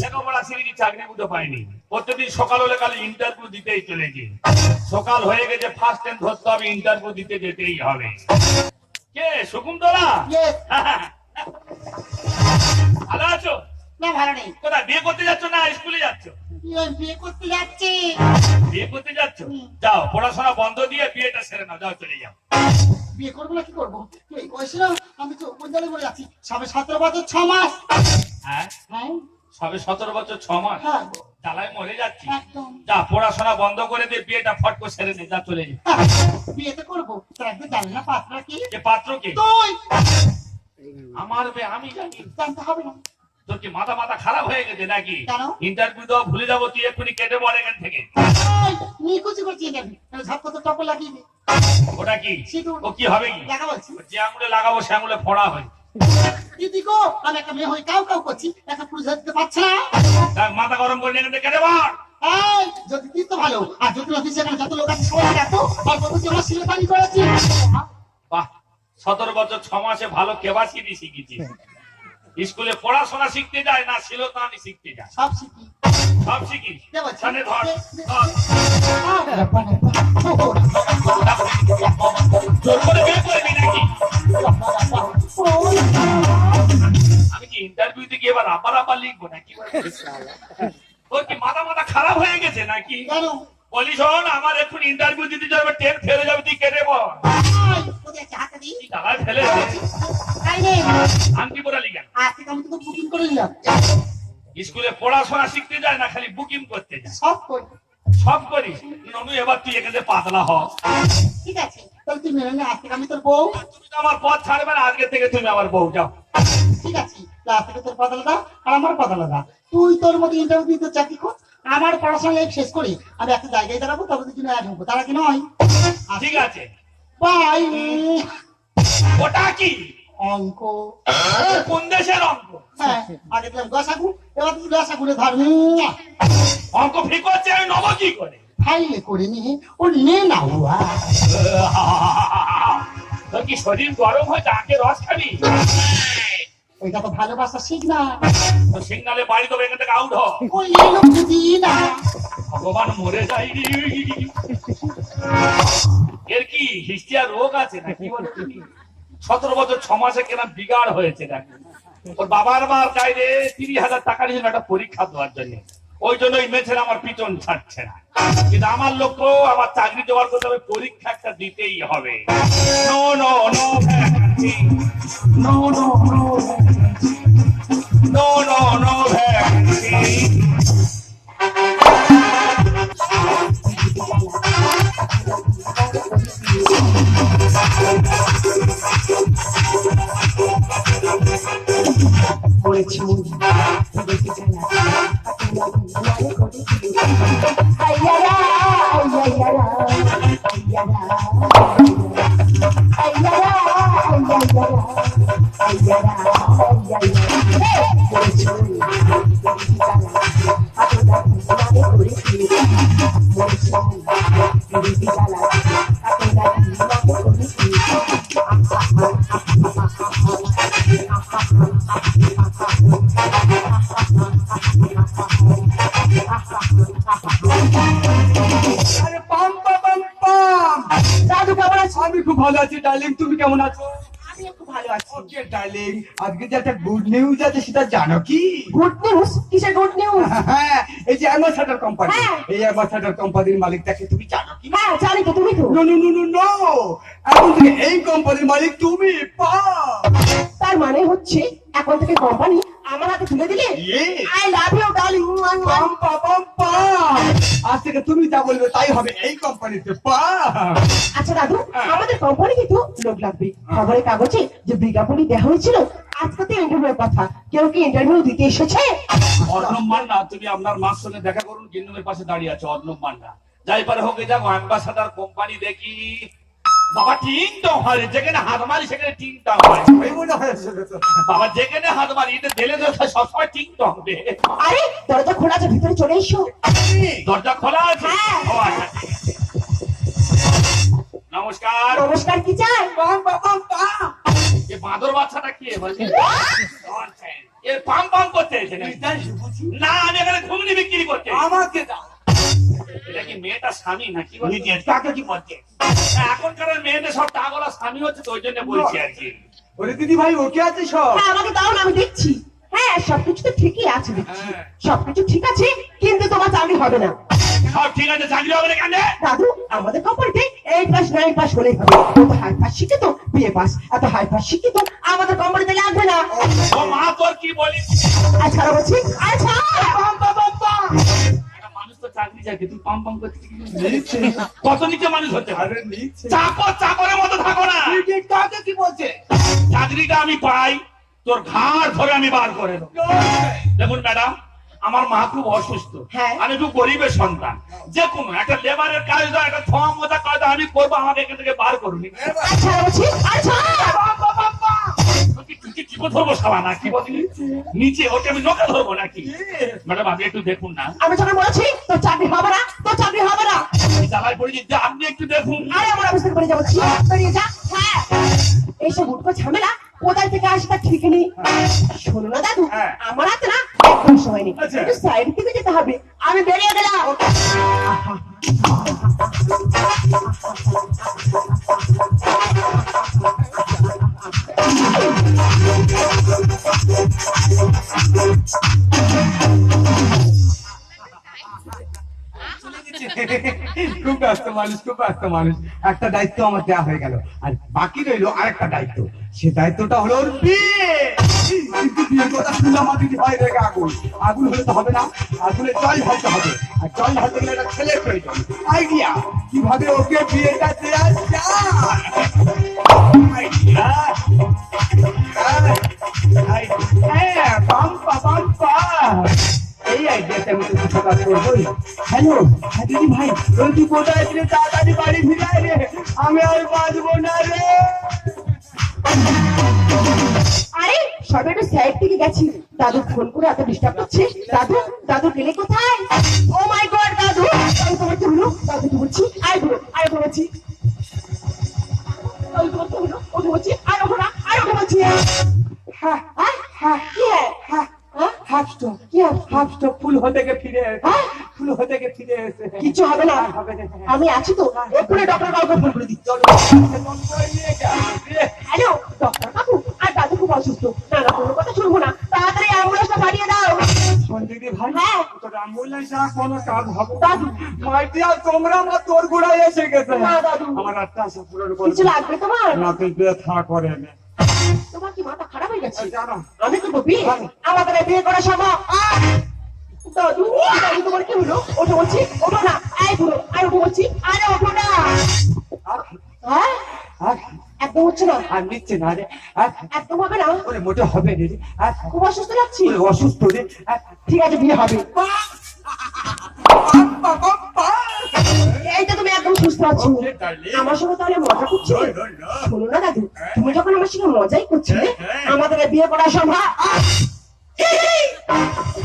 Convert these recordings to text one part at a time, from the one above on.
লেখাপড়া শিখেছি, চাকরি বুঝতে পাইনি। প্রত্যেকদিন সকাল হলে খালি ইন্টারভিউ দিতেই চলেছি। সকাল হয়ে গেছে, ফার্স্ট টাইম ধরতে হবে, ইন্টারভিউ দিতে যেতেই হবে। কে শকুন্তলা? ভালো আছো? না ভালো নেই। কোথায় বিয়ে করতে যাচ্ছ না স্কুলে যাচ্ছ? বিয়ে করতে যাচ্ছি। বিয়ে করতে যাচ্ছ? যাও, পড়াশোনা বন্ধ দিয়ে বিয়েটা সেরে নাও, যাও চলে যাও। বিয়ে করবো না কি করবো? এই বয়সে না আমি তো বঞ্জালে পড়ে যাচ্ছি। সবে 17 বছর 6 মাস। হ্যাঁ হ্যাঁ সবে 17 বছর 6 মাস? হ্যাঁ জ্বালায় মরে যাচ্ছি। একদম। যা, পড়াশোনা বন্ধ করে দিয়ে বিয়েটা ফট করে সেরে নে, যা চলে যা। বিয়েতে করবো তার একদিন জানি না পাত্রা কি। যে পাত্র কে? তুই আমার মেয়ে, আমি জানি। জানতে হবে না। তোর কি মাথা মাথা খারাপ হয়ে গেছে নাকি? কেন? ইন্টারভিউ দেওয়া ভুলে যাবো, তুই এক্ষুনি কেটে পড়ে এখান থেকে। নিকুচি করছি কেন? ঝাপকো তো টপ লাগিয়ে দে। ওটা কি? সিঁদুর। ও কি হবে কি? দেখা বলছি। যে আঙুলে লাগাবো সে আঙুলে ফোড়া হয়। দিদি গো, আমি একটা মেয়ে হয়ে কাউ কাউ করছি, একটা পুরুষ ধরতে পারছে না। তার মাথা গরম করে এখান থেকে কেটে পড়। এই যদি দিত ভালো, আর যদি না দিছে যত লোক আছে সবাই দেখো, আর কত যে আমার সিলেবানি করেছি। বাহ, 17 বছর 6 মাসে ভালো কেবাসিনি শিখেছি। স্কুলে পড়াশোনা শিখতে যায় না, শিলতানি শিখতে যায়? সব শিখি। সব শিখিস? কে বলছে? সামনে ধর, ধর। জোর করে বের করবি নাকি? আমি কি ইন্টারভিউতে গিয়ে এবার আবার লিখবো নাকি? তোর কি মাথা মাথা খারাপ হয়ে গেছে নাকি? কেন? বলি শোন, আমার এখন ইন্টারভিউ দিতে যাবে, 10 ফেলে যাবে, তুই কেটে বল। কোথায় আছে হাতে দি? কি টাকায় ফেলেছে? তাই নেই। আংটি পরালি কেন? আজকে আমি তো বুকিং করে নিলাম। স্কুলে পড়াশোনা শিখতে যায় না, খালি বুকিং করতে যায়। সব করি। সব করিস? ননু, এবার তুই এখানে পাতলা হ। ঠিক আছে, তাহলে তুই মেনে নে, আজকে আমি তোর বউ। তুমি তো আমার পথ ছাড়বে না, আজকে থেকে তুমি আমার বউ, যাও। ঠিক আছে, আজ থেকে তোর পথ আলাদা আর আমার পথ আলাদা। তুই তোর মতো ইন্টারভিউ দিতে চাকরি কর, আমার পড়াশোনা লাইফ শেষ করি, আমি একটা জায়গায় দাঁড়াবো, তবে তুই কিনা ঢুকবো, তারা কি নয়? ঠিক আছে। বাই। ওটা কি? অঙ্ক। কোন দেশের অঙ্ক? হ্যাঁ, আগে দিলাম গসাগু, এবার তুই গসাগুলে ধর। অঙ্ক ফি করছে, আমি নেবো কি করে? ফাইলে করে নি, ও নে না হুয়া। তোর কি শরীর গরম হয়ে আঁকে রস খাবি? ওইটা তো ভালোবাসা শিখ না। তো সিগনালে বাড়ি দেবো, এখান থেকে আউট হ। ওই এলো বুঝি না। ভগবান, মরে যাই। এর কি হিস্টিয়া রোগ আছে নাকি বলো তুমি? 17 বছর 6 মাসে কেনা বিগাড় হয়েছে নাকি? ওর বাবার মার চাইলে 30,000 টাকা নিয়েছিল একটা পরীক্ষা দেওয়ার জন্য। ওই জন্য ওই মেছের আমার পিছন ছাড়ছে না। কিন্তু আমার লক্ষ্য, আমার চাকরি জোগাড় করতে হবে, পরীক্ষা একটা দিতেই হবে। No no no vacancy, no no no vacancy, no no no vacancy. আমি খুব ভালো আছি ডার্লিং, তুমি কেমন আছো? আমি খুব ভালো আছি। ওকে ডার্লিং, আজকে যে একটা গুড নিউজ আছে সেটা জানো কি? Good news? কিসের গুড নিউজ? হ্যাঁ, এই যে অ্যাম্বাসাডার কোম্পানি, হ্যাঁ। এই অ্যাম্বাসাডার কোম্পানির মালিকটাকে তুমি জানো কি? হ্যাঁ জানি তো, তুমি তো। No no no no no, এখন থেকে এই কোম্পানির মালিক তুমি। তার মানে হচ্ছে এখন থেকে কোম্পানি আমার হাতে তুলে দিলে? I love you darling. পাম পাম পাম, আজ থেকে তুমি যা বলবে তাই হবে এই কোম্পানিতে। আচ্ছা দাদু, আমাদের কোম্পানি কিন্তু লোক লাগবে। খবরের কাগজে যে বিজ্ঞাপনই দেওয়া হয়েছিল আজকে তো ইন্টারভিউর কথা, কেউ কি ইন্টারভিউ দিতে এসেছে? অর্ণব মান্না, তুমি আপনার মার সঙ্গে দেখা করুন, গিন্নুমের পাশে দাঁড়িয়ে আছে অর্ণব মান্না। যাই পারে হোক, যাক অ্যাম্বাসাডার কোম্পানি দেখি। বাবা টিং টং হয়, যেখানে হাত মারি সেখানে টিং টং হয়। বাবা যেখানে হাত মারি এটা দিলে তো সবসময় টিং টং হবে। আরে দরজা খোলা আছে, ভিতরে চলে এসো। দরজা খোলা আছে? হ্যাঁ। ও আচ্ছা, নমস্কার। নমস্কার, কি চাই? এ বাঁদর বাচ্চাটা কি বলছে? এর পাম পাম করতে এসে নাকি? এটাই বুঝি। না আমি এখানে ঘুগনি বিক্রি করতে এসেছি। আমাকে দাও। এটা কি মেয়েটা স্বামী নাকি বলো? নিজের কাকে কি বলছে? এখনকার মেয়েদের সব টাগলা স্বামী হচ্ছে তো ওই জন্য বলছি আর কি। ওরে দিদি ভাই ওকে আছে সব? হ্যাঁ আমাকে দাও না, আমি দেখছি। হ্যাঁ সবকিছু তো ঠিকই আছে দেখছি, হ্যাঁ। সবকিছু ঠিক আছে, কিন্তু তোমার চাকরি হবে না। সব ঠিক আছে, চাকরি হবে না কেন? দাদু আমাদের কোম্পানিতে 8+9 হবে। এত হাই পাস শিক্ষিত বিএ পাস, এত হাই পাস শিক্ষিত আমাদের কোম্পানিতে লাগবে না। ও মা তোর কি বলিস? আচ্ছা বলছি, আচ্ছা একটা মানুষ তো চাকরি চাইছে, তুই পাম পাম করছিস কি? কত নিচে মানুষ হতে পারে? আরে নিচ্ছে। চাকর চাকরের মতো থাকো না। নিজের কাকে কি বলছে? চাকরিটা আমি পাই, তোর ঘাড় ধরে আমি বার করে দেবো। দেখুন ম্যাডাম, আমার মা খুব অসুস্থ, হ্যাঁ। আমি একটু গরিবের সন্তান, যে কোনো একটা লেবারের কাজ দাও, একটা ধোয়া মোজা কাজ দাও, আমি করবো, আমাকে এখান থেকে বার করুন। আচ্ছা বলছি, আচ্ছা তুই কি টিপে ধরবো সালা না কি বলি? নিচে ওকে আমি নখে ধরবো নাকি? ম্যাডাম আপনি একটু দেখুন না, আমি যখন বলছি তোর চাকরি হবে না, তোর চাকরি হবে না। আমি জ্বালায় পড়েছি, যে আপনি একটু দেখুন। আরে আমার অফিস থেকে বেরিয়ে যাবো, বেরিয়ে যা। হ্যাঁ এইসব উঠকো ঝামেলা কোথায় থেকে আসে তা ঠিক নেই। শোনো না দাদু, হ্যাঁ। আমার হাতে না একদম সময় নেই, আচ্ছা। একটু সাইড থেকে যেতে হবে, আমি বেরিয়ে গেলাম। খুব ব্যস্ত মানুষ, খুব ব্যস্ত মানুষ। একটা দায়িত্ব আমার দেওয়া হয়ে গেল, আর বাকি রইলো আরেকটা দায়িত্ব। সে দায়িত্বটা হলো ওর বিয়ে। কিন্তু বিয়ের কথা শুনলাম আমার দিদি ভাই রেগে আগুন। আগুন হলে তো হবে না, আগুনে জল ঢালতে হবে, আর জল ঢালতে গেলে একটা ছেলের প্রয়োজন। আইডিয়া কিভাবে ওকে বিয়েটা দেওয়া যায়? আইডিয়া হ্যাঁ, বাম্পা বাম্পা। এই আইডিয়াতে আমি কিছু প্রকাশ করবোই। হ্যালো, হ্যাঁ দিদি ভাই, তুই কোথায় ছিলে? তাড়াতাড়ি বাড়ি ফিরে আয় রে, আমি আর বাঁচবো না রে। আরে সবাই একটু সাইড থেকে গেছি, দাদু ফোন করে এত ডিস্টার্ব করছে। দাদু দাদু গেলে কোথায়? ও মাই গড দাদু, আমি তোমার কি হলো? দাদু কি বলছি? আয় বলো, আয় বলেছি। দাদু তোমার কি হলো? ও বলছি, আয় ওঠো না, আয় ওঠো বলছি। হ্যাঁ হ্যাঁ হ্যাঁ কি হ্যাঁ হ্যাঁ, হ্যাঁ হাফ স্টপ, কি হ্যাঁ? হাফ স্টপ, ফুল হতে গে ফিরে এসে, হ্যাঁ? ফুল হতে গে ফিরে এসে। কিচ্ছু হবে না, হবে না। আমি আছি তো, এক্ষুনি ডক্টর কাউকে ফোন করে দিচ্ছি। হ্যালো ডক্টর কাকু, আর দাদু খুব অসুস্থ, না না কোনো কথা শুনবো না, তাড়াতাড়ি অ্যাম্বুলেন্সটা পাঠিয়ে দাও। শোন দিদি ভাই, হ্যাঁ। তোর অ্যাম্বুলেন্স আর কোনো কাজ হবে না। দাদু মাই ডিয়ার, তোমরা আমার তোর গোড়ায় এসে গেছে। না দাদু, আমার রাতটা আসা পুরোর উপর কিছু লাগবে তোমার? রাতে ব্যথা করে না। তোমার কি মাথা খারাপ হয়ে গেছে? জানো আমি করবো বিয়ে, আমাদের এই বিয়ে করা সম্ভব? দাদু দাদু তোমার কি হলো? ওঠো বলছি, ওঠো না, আয় বুড়ো, আয় ওঠো বলছি, আরে ওঠো না। আর হ্যাঁ আর একদম হচ্ছে না, আর নিচ্ছে না রে, আর একদম হবে না, ওরে মোটে হবে রে, আর খুব অসুস্থ লাগছে। ওরে অসুস্থ রে, আর ঠিক আছে বিয়ে হবে। বাপ্পা বাপ্পা। এইটা তুমি একদম সুস্থ আছো। ওকে, darling. আমার সঙ্গে তাহলে মজা করছিলে? শোনো না দাদু, তুমি যখন আমার সঙ্গে মজাই করছিলে, আমাদের এই বিয়ে করা সম্ভব?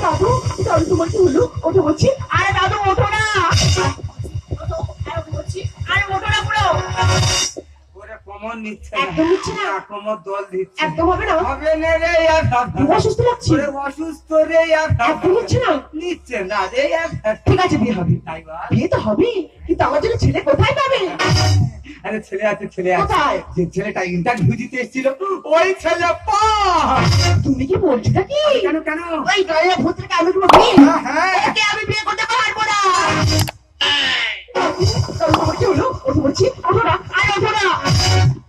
দাদু দাদু তোমার কি হলো? ওঠো বলছি, আরে দাদু ওঠো না, ওঠো, আরে ওঠো বলছি, আরে ওঠো না পুরো। ওরে কোমর নিচ্ছে একদম নিচ্ছে না? কোমর দল দিচ্ছে। একদম হবে না, হবে না রে, আর খুব অসুস্থ লাগছে, ওরে অসুস্থ রে, আর একদম নিচ্ছে না। নিচ্ছে না রে, আর ঠিক আছে বিয়ে হবে, তাই বল। বিয়ে তো হবে, কিন্তু আমার জন্য ছেলে কোথায় পাবে? আরে ছেলে আছে, ছেলে আছে। কোথায়? যে ছেলেটা ইন্টারভিউ দিতে এসেছিল, ওই ছেলে পা। তুমি কি বলছোটা কি? কেন কেন? ওই গায়ে ভূত থেকে আমি তোমার বিয়ে, হ্যাঁ। একে আমি বিয়ে করতে পারবো না। তোমার কি হলো? ওঠো বলছি, ওঠো না, আরে ওঠো না।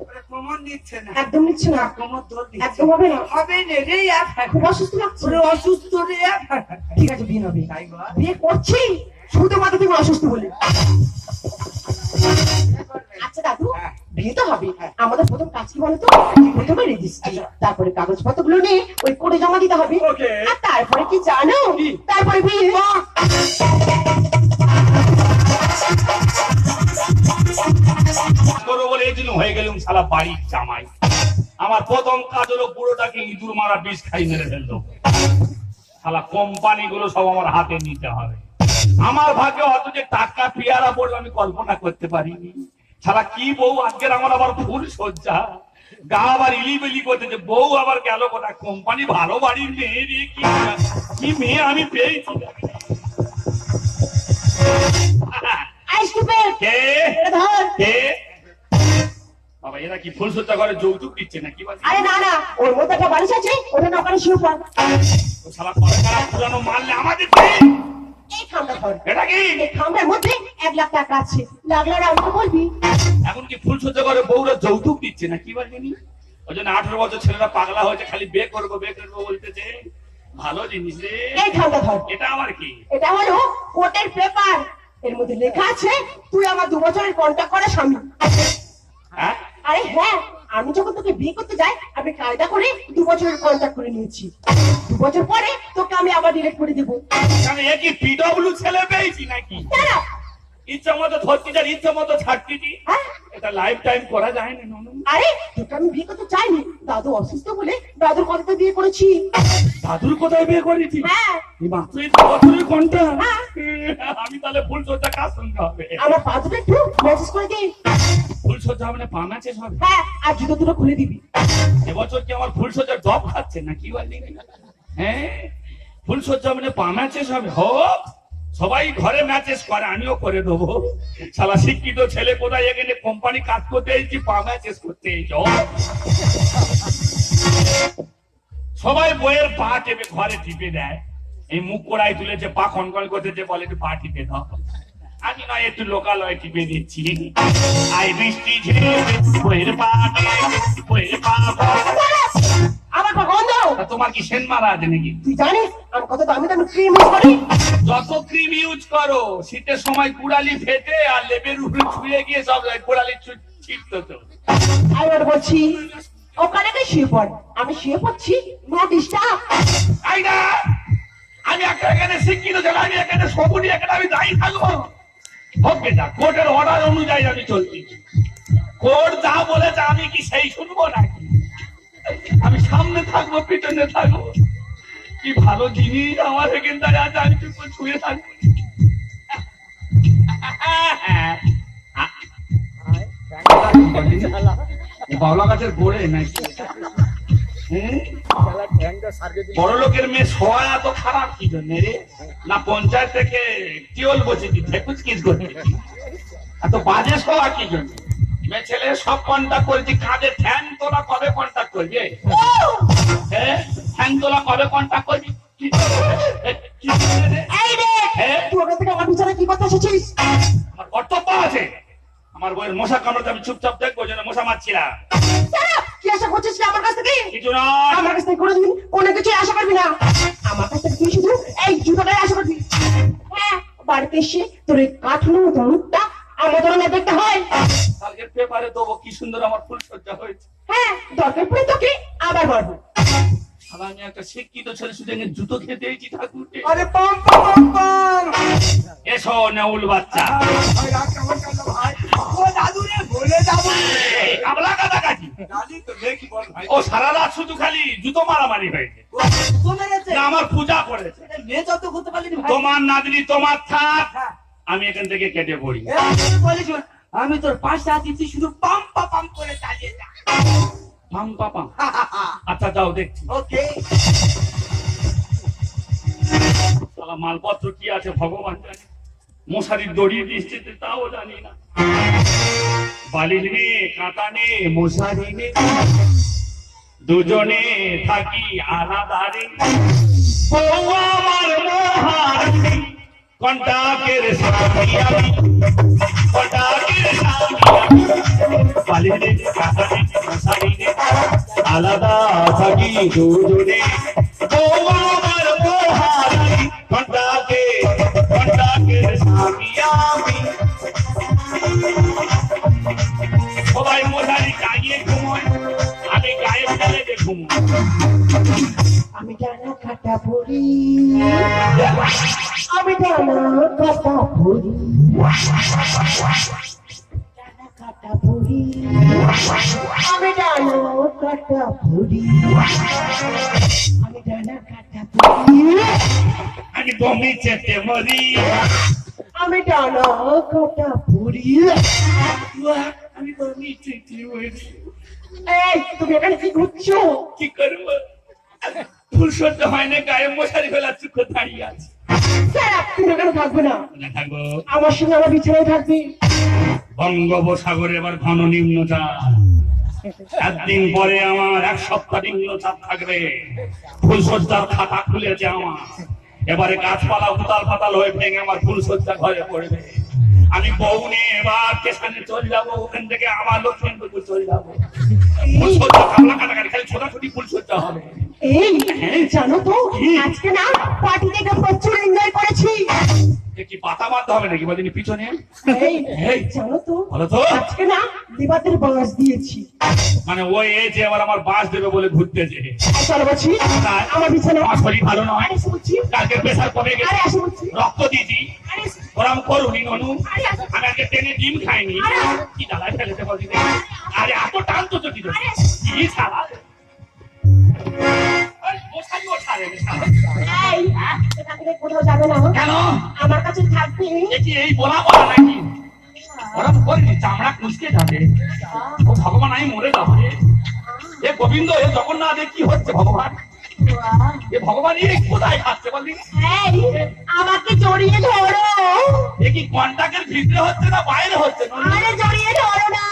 ওরে কোমর নিচ্ছে না, একদম নিচ্ছে না, কোমর দল দিচ্ছে। একদম হবে না, হবে না রে, আর খুব অসুস্থ লাগছে। ওরে অসুস্থ রে, আর ঠিক আছে বিয়ে হবে, তাই বল। বিয়ে করছি শুধুমাত্র তুমি অসুস্থ বলে। আচ্ছা দাদু বিয়ে তো হবে, আমাদের প্রথম কাজ কি বলতো? প্রথমে রেজিস্ট্রি, তারপরে কাগজপত্রগুলো নিয়ে ওই কোর্টে জমা দিতে হবে, Okay. আর তারপরে কি জানো? কি? তারপরে বিয়ে। করবো বলে এই জন্য হয়ে গেলাম শালা বাড়ির জামাই। আমার প্রথম কাজ হলো বুড়োটাকে ইঁদুর মারা বিষ খাই মেরে ফেললো। শালা কোম্পানি গুলো সব আমার হাতে নিতে হবে। আমার ভাগ্যে অত যে টাকা পেয়ারা পড়লো আমি কল্পনা করতে পারিনি। শালা কি বউ আজকের আমার আবার ফুল সজ্জা। গা আবার ইলিবিলি করতেছে, বউ আবার গেল কোথায়, কোম্পানি ভালো বাড়ির মেয়ে রে, কি মেয়ে আমি পেয়েছি। আই স্টুপিড, কে এটা ধর। কে বাবা, এরা কি ফুলসজ্জা করে যৌতুক দিচ্ছে না কি বলে? আরে না না, ওর মধ্যে একটা বালিশ আছে, ওটা না ওখানে শুয়ে পড়। ও শালা কলকাতা পুরানো মারলে আমাদের দেয়। এই খামটা ধর। এটা কি এই খামটার মধ্যে 1 লাখ টাকা আছে, লাগলে আর আমাকে বলবি। এখন কি ফুলসজ্জা করে বউরা যৌতুক দিচ্ছে না কি বলেনি? ওই জন্য 18 বছর ছেলেরা পাগলা হয়েছে, খালি বিয়ে করবো বলতেছে। ভালো জিনিস রে। এই খামটা ধর। এটা আমার কি? এটা হলো কোর্টের পেপার, এর মধ্যে লেখা আছে তুই আমার 2 বছরের কন্ট্রাক্ট করা স্বামী। হ্যাঁ, আরে হ্যাঁ, আমি যখন তোকে বিয়ে করতে যাই আমি কায়দা করে 2 বছরের কন্ট্রাক্ট করে নিয়েছি। 2 বছর পরে তোকে আমি আবার ডিলেট করে দেবো। আমি কি পিডব্লিউ ছেলে পেয়েছি নাকি? দাঁড়া। ইচ্ছা মতো ধরতে যান, ইচ্ছা মতো ছাড়তে দি। হ্যাঁ? এটা লাইফ টাইম করা যায় না ননু। আরে তোকে আমি বিয়ে করতে চাইনি, দাদু অসুস্থ বলে দাদুর কথাতে বিয়ে করেছি। দাদুর কোথায় বিয়ে করেছি? হ্যাঁ, এই মাত্র 2 বছরের কোনটা? হ্যাঁ। আমি তাহলে ফুলসজ্জা কার সঙ্গে হবে? আমার পা দুটো একটু মেসেজ করে দে। ফুলসজ্জা মানে পা ম্যাচেস হবে? হ্যাঁ, আর জুতো দুটো খুলে দিবি। এবছর কি আমার ফুলসজ্জার জব খাচ্ছে না কি বলি? হ্যাঁ, ফুলসজ্জা মানে পা ম্যাচেস হবে। হোক, সবাই ঘরে ম্যাচেস করে, আমিও করে দেবো। শালা শিক্ষিত ছেলে কোথায় এখানে কোম্পানি কাজ করতে এসেছি, পা ম্যাচেস করতে এসেছি। সবাই বইয়ের পা টেপে ঘরে টিপে দেয়। এই মুখ কোড়াই তুলেছে, পা কনকন করতেছে, বলে একটু পা টিপে দাও। আমি নয় একটু লোকালয় টিপে দিচ্ছি। আই বৃষ্টি ঝেড়ে বইয়ের পা বইয়ের পা। আমার পা গন্ধ। তা তোমার কি সেন মারা আছে নাকি? তুই জানিস আমি কত দামি দামি ক্রিম ইউজ করি? যত ক্রিম ইউজ করো, শীতের সময় কুড়ালি ফেটে আর লেবের উপরে ছুঁয়ে গিয়ে সব কুড়ালি ছিটতো তো। আমি ওটা বলছি ওখানে গিয়ে শুয়ে পড়, আমি শুয়ে পড়ছি, নো ডিস্টার্ব। তাই না? আমি একটা এখানে শিক্ষিত ছেলে, আমি এখানে সবুজ, এখানে আমি দায়ী থাকবো। ওকে যা, কোর্টের অর্ডার অনুযায়ী আমি চলছি। কোর্ট যা বলেছে আমি কি সেই শুনবো নাকি? আমি সামনে থাকবো, পিছনে থাকবো। কি ভালো জিনিস আমার এখানটায় আছে, আমি চুপ করে ছুঁয়ে থাকবো। বাবলা গাছের গোড়ে নাকি? বড় লোকের মেয়ে শোয়া এত খারাপ কি জন্য রে? না পঞ্চায়েত থেকে টিওল বসে দিচ্ছে কুচকিচ করতে, এত বাজে শোয়া কি জন্য? মেয়ে ছেলে সব কন্ট্যাক্ট করেছি, কাজে ফ্যান তোলা কবে কন্ট্যাক্ট করবে? হ্যাঁ, ফ্যান তোলা কবে কন্ট্যাক্ট করবি? এই রে, তুই ওখান থেকে আমার পিছনে কি কথা এসেছিস? আমার কর্তব্য আছে, আমার বইয়ের মশা কামড়াতে আমি চুপচাপ দেখবো, যেন মশা মারছিলাম। কি আশা করছিস আমার কাছ থেকে? কিছু নয়। আমার কাছ থেকে কোনোদিন কোনো কিছু আশা করবি না। আমার কাছ থেকে তুই শুধু এই জুতোটাই আশা করবি। হ্যাঁ, বাড়িতে এসে তোর এই কাঠুনোর মতো মুখটা আমার ধরনের দেখতে হয়। কালকের পেপারে দেবো কি সুন্দর আমার ফুলসজ্জা হয়েছে। হ্যাঁ, দরকার পড়ে তোকে আবার মারবো। আর আমি একটা শিক্ষিত ছেলে, শুধু এখানে জুতো খেতে এসেছি ঠাকুরকে। আরে পাম পাম পাম। এসো নেউল বাচ্চা। ভাই রাগ কেমন করলো ভাই? ও দাদু রে, ভুলে যাবো। এই কাবলা কাটাকাটি। দাদি তো দেখি বল ভাই। ও সারা রাত শুধু খালি জুতো মারামারি হয়েছে। চলে গেছে। না আমার পূজা করেছে। মেয়ে যত করতে পারলি ভাই। তোমার নাতনি তোমার থাক, আমি এখান থেকে কেটে পড়ি। বলিস আমি তোর পাশে আছি, তুই শুধু পাম পাম করে চালিয়ে যা। পাম পাপা। আচ্ছা যাও দেখছি। ওকে। শালা মালপত্র কি আছে ভগবান জানে। মশারির দড়ি দিচ্ছে তাও জানি না। বালি নে, কাঁটা নে, মশারি নে, দুজনে থাকি আলাদা রে। বউ আমার মহারানী, কন্টাকের স্বামী আমি, কন্টাকের স্বামী আমি। বালি নে, কাঁটা নে, মশারি নে, আলাদা থাকি দুজনে। বউ আমার মহারানী, কন্টাকের স্বামী আমি। সবাই মশারি টাঙিয়ে ঘুমোয়, আমি গায়ে ফেলে দিয়ে ঘুমোই। আমি ডানা কাটা পড়ি, আমি ডানা কাটা পড়ি, ডানা কাটা পড়ি, আমি ডানা কাটা পড়ি, আমি ডানা কাটা পড়ি, আমি বমি চেটে মরি। আমি ডানা কাটা পড়ি। আমি বমি চেটে মরি। এই তুমি এখানে কি ঘুরছো? কি করবো, ফুল সহ্য হয় না, গায়ে মশারি ফেলা চুপ করে দাঁড়িয়ে আছে। স্যার তুমি এখানে থাকবে না, না থাকবো, আমার সঙ্গে আমার বিছানায় থাকবে। বঙ্গোপসাগরে এবার ঘন নিম্নচাপ, একদিন পরে আমার এক সপ্তাহ নিম্নচাপ থাকবে। ফুলসজ্জার খাতা খুলেছে আমার, এবারে গাছপালা উতাল পাতাল হয়ে ভেঙে আমার ফুলসজ্জা ঘরে পড়বে। আমি বউ নিয়ে এবার স্টেশনে চলে যাবো, ওখান থেকে আমার লক্ষ্মীপুর চলে যাবো। ফুলসজ্জা কামলা কাটাকাটি, খালি ছোটাছুটি ফুলসজ্জা হবে। এই জানো তো আজকে না পার্টিতে গিয়ে প্রচুর এনজয় করেছি। কি পাতা মারতে হবে নাকি বলিনি পিছনে? এই জানো তো বলো তো, আজকে না দিবাতের বাস দিয়েছি। মানে ওই যে আবার আমার বাস দেবে বলে ঘুরতেছে। চলো বলছি আমার বিছানা, আমার শরীর ভালো নয়, কালকে প্রেসার কমে গেছে, রক্ত দিয়েছি, ওরম করুনি ননু। আমি আজকে ট্রেনে ডিম খাইনি, কি জ্বালায় ফেলেছে বলছি। আরে এত টান তো কি কি ছাড়া কোথাও যাবে না, কেন আমার কাছে থাকবে। এই বলা বলা নাকি ওরম করিনি, চামড়া কুচকে যাবে। ও ভগবান, আমি মরে যাবো রে। এ গোবিন্দ, এ জগন্নাথ, এ কি হচ্ছে ভগবান? এ ভগবান এ কোথায় খাচ্ছে বললি? আমাকে জড়িয়ে ধরো। এ কি কন্টাক্টের ভিতরে হচ্ছে না বাইরে হচ্ছে? আরে জড়িয়ে ধরো না,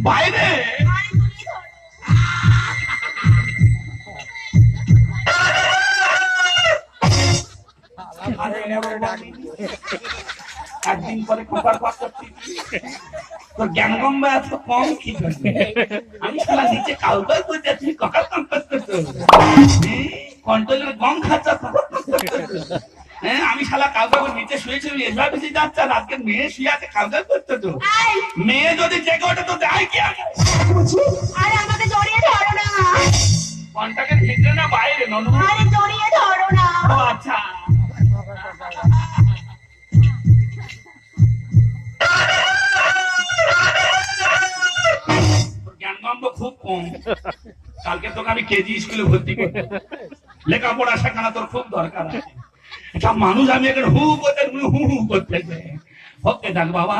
বাইরে। একদিন পরে খোকার পাত করছি, তোর জ্ঞান গম্বা এত কম কি করবে? আমি সারা নিচে কাউকাই করতে আছি, ককাল কাম করতে কন্ট্রোলের গম খাচ্ছা। হ্যাঁ, আমি শালা কাউকে নিচে শুয়েছি, এসবা বেশি যাচ্ছে। আর আজকে মেয়ে শুয়ে আছে, কাউকে করতে তো। মেয়ে যদি জেগে ওঠে তো যায় কি আগে? আরে আমাকে জড়িয়ে ধরো না। কন্টাক্টের ভিতরে না বাইরে ননু? আরে জড়িয়ে ধরো না। ও আচ্ছা, জ্ঞানগম্ব খুব কম। কালকে তোকে আমি কেজি স্কুলে ভর্তি করবো, লেখাপড়া শেখানো তোর খুব দরকার আছে। একটা মানুষ আমি এখন হু করতে হু হু করতেছে। ওকে দেখ বাবা,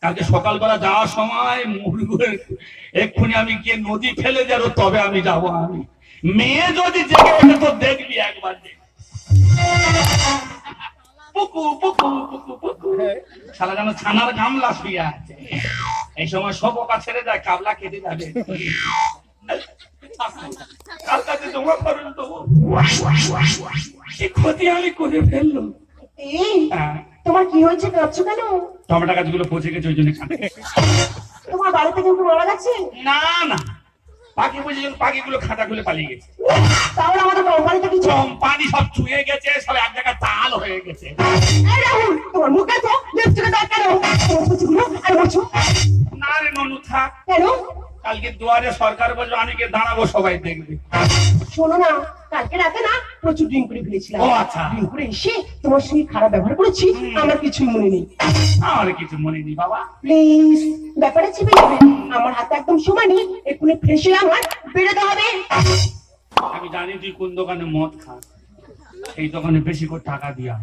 কালকে সকালবেলা যাওয়ার সময় এক্ষুনি আমি গিয়ে নদী ফেলে যাবো, তবে আমি যাবো। আমি মেয়ে যদি জেগে ওঠে তো দেখবি একবার, পুকু পুকু পুকু পুকু শালা যেন ছানার গামলা শুয়ে আছে। এই সময় সবকা ছেড়ে যায়, কাবলা কেটে যাবে। কালকাতে জমা করেন তো ক্ষতি আমি করে ফেললো। তোমার কি হয়েছে, কাঁদছো কেন? টমেটো গাছগুলো পচে গেছে, ওই জন্য কাঁদে। তোমার বাড়িতে কেউ মারা গেছে? না না, পাখি বুঝে পাখিগুলো খাঁটা খুলে পালিয়ে গেছে। তাহলে আমাদের কোম্পানিতে কিছু পানি সব চুয়ে গেছে, সব এক জায়গায় তাল হয়ে গেছে। রাহুল, তোমার মুখে তো লিপস্টিকের দাগ কেন? আর বলছো না রে ননু, থাক। কেন? কালকে দুয়ারে সরকার বললো আমি গিয়ে দাঁড়াবো, সবাই দেখবে। শোনো না, কালকে রাতে না প্রচুর ড্রিঙ্ক করে ফেলেছিলাম। ও আচ্ছা। ড্রিঙ্ক করে এসে তোমার সঙ্গে খারাপ ব্যবহার করেছি, আমার কিছুই মনে নেই। আমার কিছু মনে নেই বাবা। প্লিজ ব্যাপারে চেপে যাবে, আমার হাতে একদম সময় নেই, এক্ষুনি ফ্রেশ হয়ে আমার বেরোতে হবে। আমি জানি তুই কোন দোকানে মদ খাস, এই দোকানে বেশি করে টাকা দিয়া।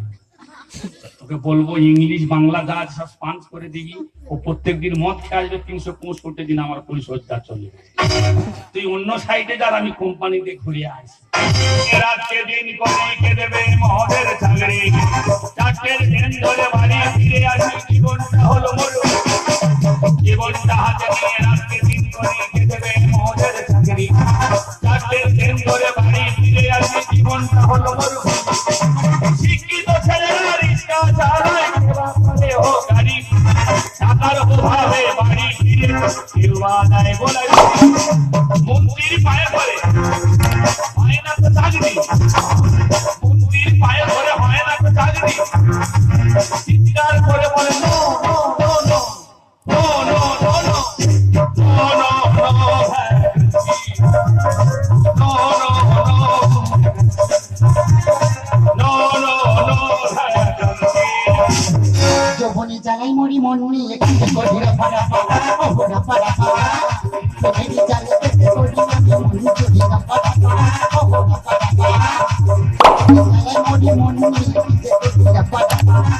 তোকে বলবো ইংলিশ বাংলা যা আছে সব স্পান্স করে দিবি। ও প্রত্যেক দিন মদ খেয়ে আসবে, 365 দিন আমার পরিচর্যা চলে। তুই অন্য সাইডে যার, আমি কোম্পানিতে ঘুরে আসি। রাতকে দিন করে কে দেবে মদের চাকরি, চারটের ট্রেন ধরে বাড়ি ফিরে আসি, জীবনটা হলো মরু। জীবনটা হাতে নিয়ে রাতকে দিন করে কে দেবে মদের চাকরি, চারটের ট্রেন ধরে বাড়ি ফিরে আসি, জীবনটা হলো মরু। শিক্ষিত ছেলেরা রিক্সা চালায়, ও গাড়ি, টাকার অভাবে বাড়ি ফিরে কেউ আদায় বলে। মন্ত্রীর পায়ে ধরে হয় না তো চাকরি, মন্ত্রীর পায়ে ধরে হয় না তো চাকরি। চিৎকার করে বলে no no no no no no no no no no no no no. যৌবনী জ্বালাই মরি মন নিয়ে কি করিরা পারা পারা ওহরা পারা পারা, যৌবনী জ্বালাই করি আমি মন করিরা পারা পারা ওহরা পারা পারা, জ্বালাই মরি মন নিয়ে কি করিরা পারা পারা